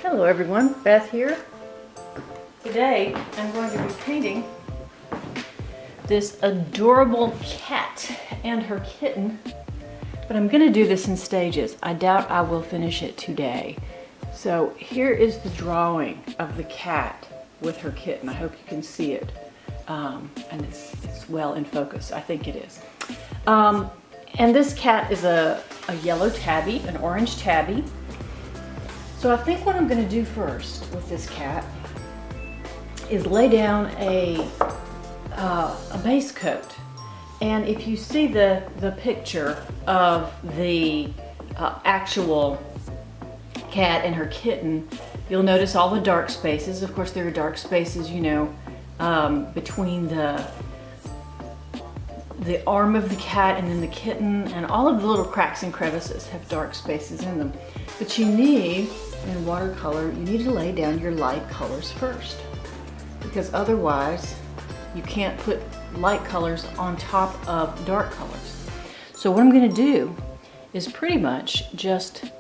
Hello everyone, Beth here. Today I'm going to be painting this adorable cat and her kitten, but I'm going to do this in stages. I doubt I will finish it today. So here is the drawing of the cat with her kitten. I hope you can see it, and it's well in focus. I think it is. And this cat is a yellow tabby, an orange tabby. So I think what I'm going to do first with this cat is lay down a base coat. And if you see the picture of the actual cat and her kitten, you'll notice all the dark spaces. Of course, there are dark spaces, you know, between the arm of the cat and then the kitten, and all of the little cracks and crevices have dark spaces in them. But you need, in watercolor, you need to lay down your light colors first, because otherwise you can't put light colors on top of dark colors. So what I'm going to do is pretty much just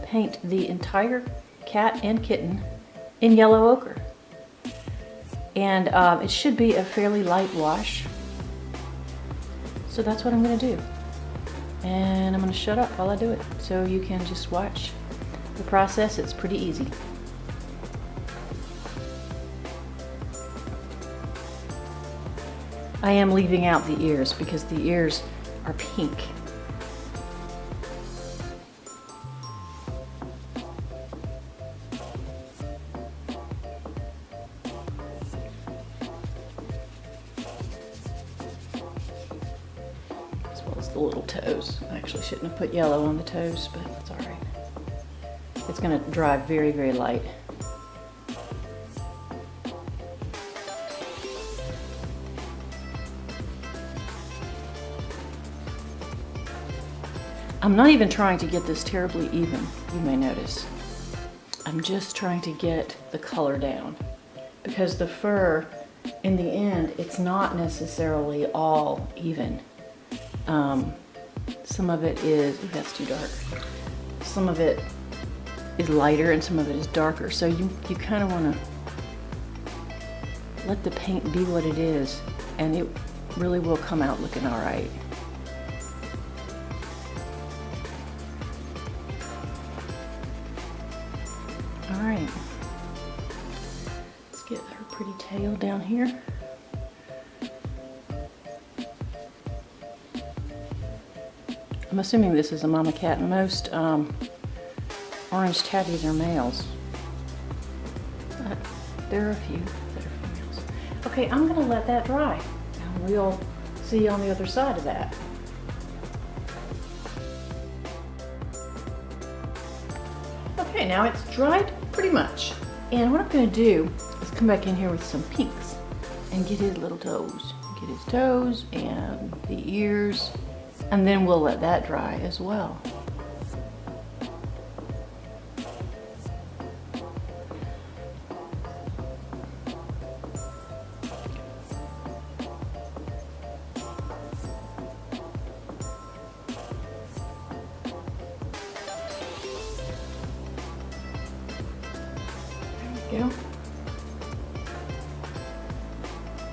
paint the entire cat and kitten in yellow ochre. And it should be a fairly light wash. So that's what I'm going to do. And I'm going to shut up while I do it, so you can just watch the process. It's pretty easy. I am leaving out the ears because the ears are pink. As well as the little toes. I actually shouldn't have put yellow on the toes, but that's all right. It's going to dry very, very light. I'm not even trying to get this terribly even, you may notice. I'm just trying to get the color down, because the fur, in the end, it's not necessarily all even. Some of it is, ooh, that's too dark. Some of it is lighter and some of it is darker. So you kind of want to let the paint be what it is, and it really will come out looking all right. All right, let's get her pretty tail down here. I'm assuming this is a mama cat. Most orange tabbies are males. But there are a few that are females. Okay, I'm gonna let that dry, and we'll see you on the other side of that. Okay, now it's dried pretty much. And what I'm gonna do is come back in here with some pinks and get his little toes. Get his toes and the ears, and then we'll let that dry as well. There we go.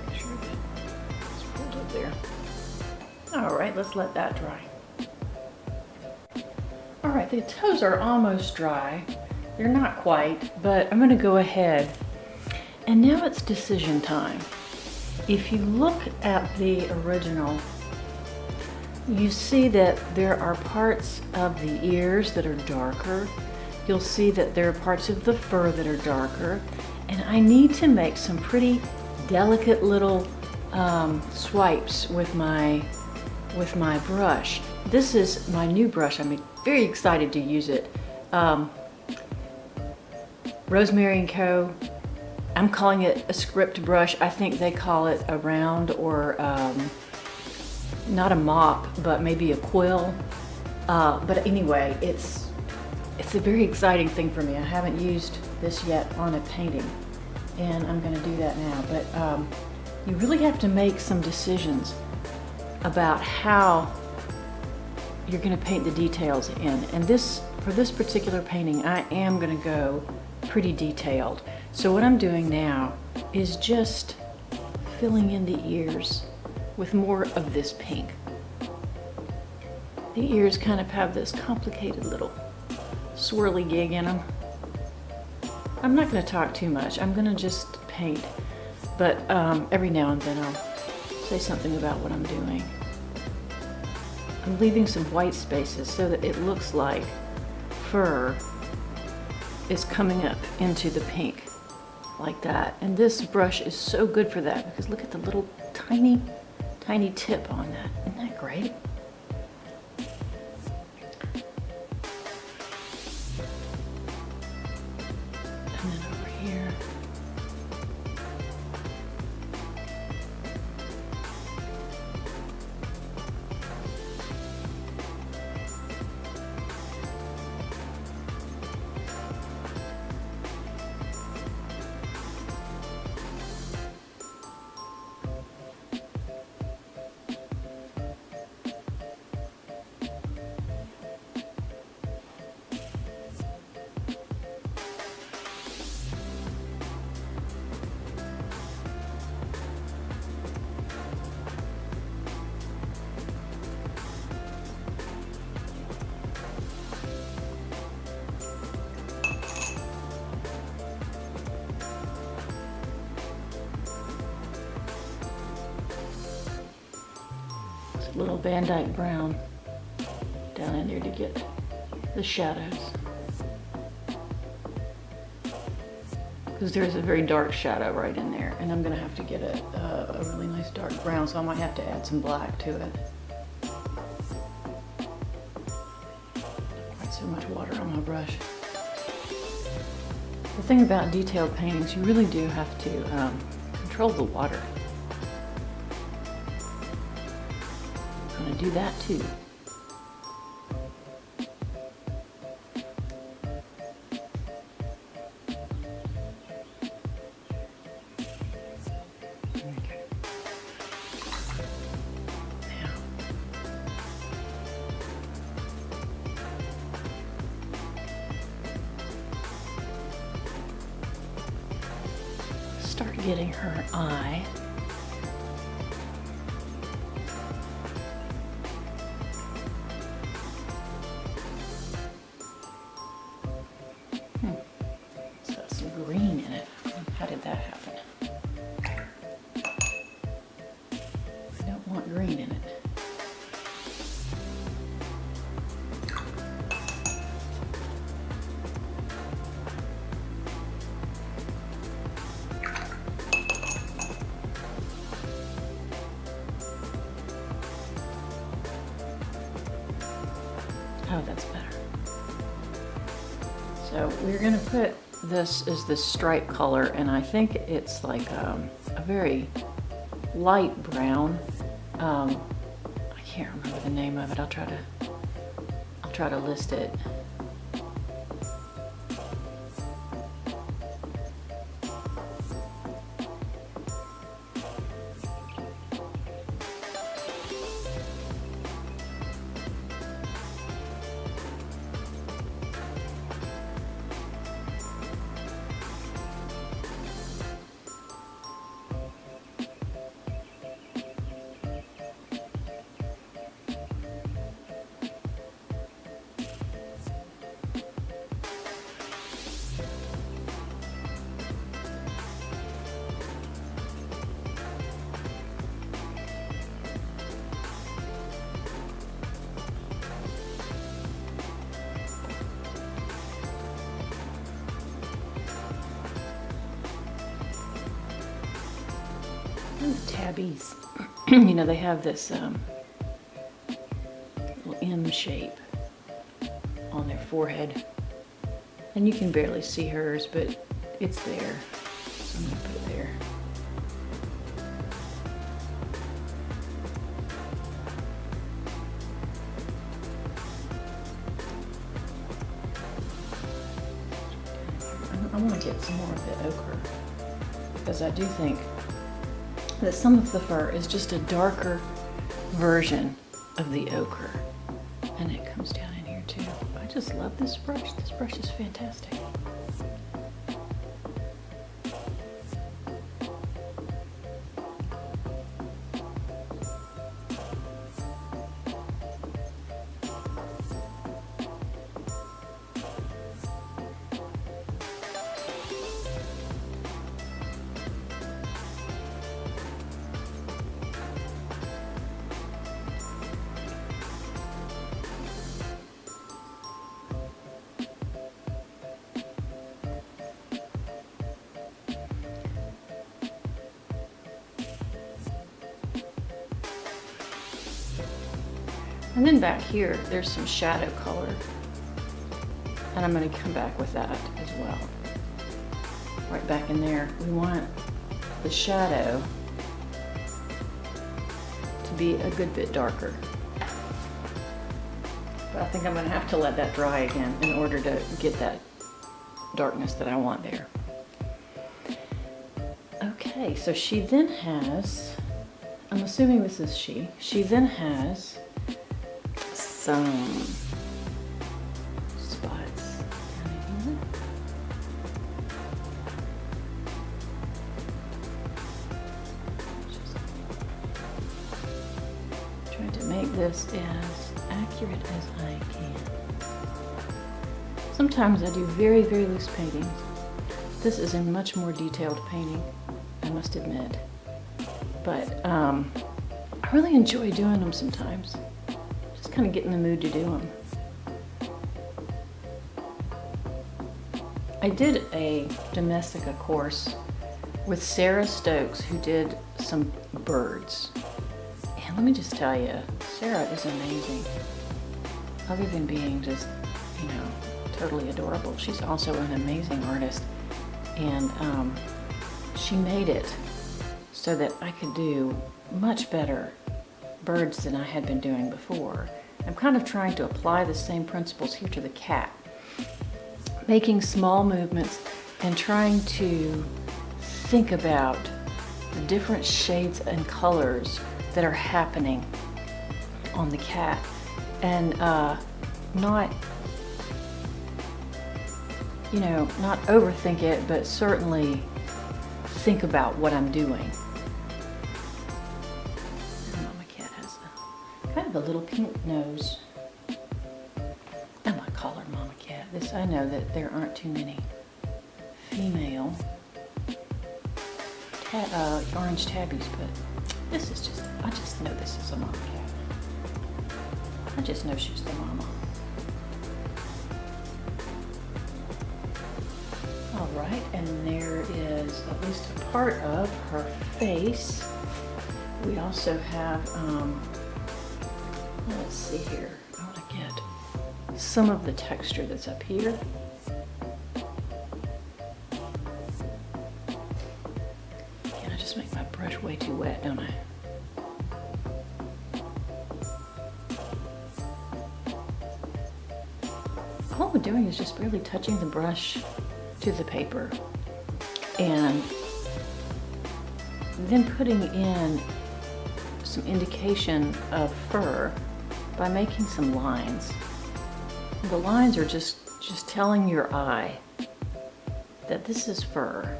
Make sure that it's pulled up there. All right, let's let that dry. All right, the toes are almost dry. They're not quite, but I'm gonna go ahead. And now it's decision time. If you look at the original, you see that there are parts of the ears that are darker. You'll see that there are parts of the fur that are darker. And I need to make some pretty delicate little swipes with my brush. This is my new brush. I'm very excited to use it. Rosemary & Co. I'm calling it a script brush. I think they call it a round, or not a mop, but maybe a quill. But anyway, it's a very exciting thing for me. I haven't used this yet on a painting, and I'm gonna do that now. But you really have to make some decisions about how you're going to paint the details in. And for this particular painting, I am going to go pretty detailed. So what I'm doing now is just filling in the ears with more of this pink. The ears kind of have this complicated little swirly gig in them. I'm not going to talk too much. I'm going to just paint, but every now and then I'll say something about what I'm doing. I'm leaving some white spaces so that it looks like fur is coming up into the pink like that. And this brush is so good for that because look at the little tiny tip on that. Isn't that great? And then over here. Little Van Dyke brown down in there to get the shadows, because there's a very dark shadow right in there, and I'm gonna have to get a really nice dark brown, so I might have to add some black to it. Quite so much water on my brush. The thing about detailed paintings, you really do have to control the water. I'm going to do that too. Okay. Now, start getting her eye. Green in it. How did that happen? I don't want green in it. Oh, that's better. So we're going to put this is the stripe color, and I think it's like a very light brown. I can't remember the name of it. I'll try to list it. The tabbies, you know, they have this little M shape on their forehead, and you can barely see hers, but it's there, so I'm going to put it there. I want to get some more of the ochre, because I do think that some of the fur is just a darker version of the ochre, and it comes down in here too. I just love this brush. This brush is fantastic. And then back here, there's some shadow color. And I'm going to come back with that as well. Right back in there, we want the shadow to be a good bit darker. But I think I'm going to have to let that dry again in order to get that darkness that I want there. Okay, so she then has, I'm assuming this is she then has some spots down here. Just trying to make this as accurate as I can. Sometimes I do very, very loose paintings. This is a much more detailed painting, I must admit. But I really enjoy doing them sometimes. Just kind of get in the mood to do them. I did a Domestica course with Sarah Stokes, who did some birds. And let me just tell you, Sarah is amazing. Other than being just, you know, totally adorable, she's also an amazing artist. And she made it so that I could do much better birds than I had been doing before. I'm kind of trying to apply the same principles here to the cat, making small movements and trying to think about the different shades and colors that are happening on the cat, and not, you know, not overthink it, but certainly think about what I'm doing. Mama cat has a kind of a little pink nose. I'm gonna call her Mama cat. This, I know that there aren't too many female orange tabbies, but this is just, I just know this is a mama cat. I just know she's the mama. All right, and there is at least a part of her face. We also have, let's see here. I want to get some of the texture that's up here. Again, I just make my brush way too wet, don't I? All we're doing is just barely touching the brush to the paper and then putting in some indication of fur by making some lines. The lines are just telling your eye that this is fur,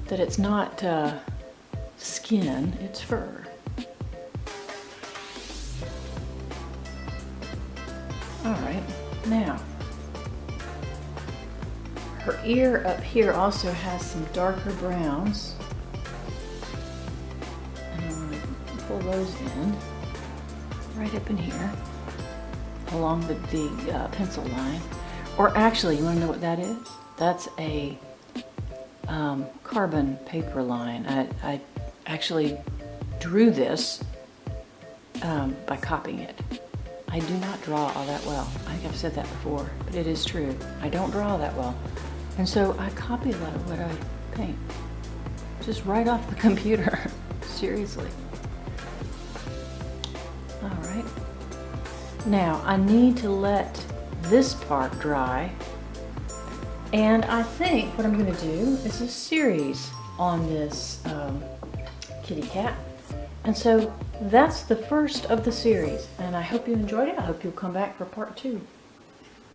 that it's not skin, it's fur. All right, now her ear up here also has some darker browns, and I want to pull those in right up in here along the pencil line. Or actually, you want to know what that is? That's a carbon paper line. I actually drew this by copying it. I do not draw all that well. I think I've said that before, but it is true. I don't draw that well. And so I copy a lot of what I paint. Just right off the computer. Seriously. All right. Now I need to let this part dry. And I think what I'm going to do is a series on this kitty cat. And so that's the first of the series, and I hope you enjoyed it. I hope you'll come back for part 2.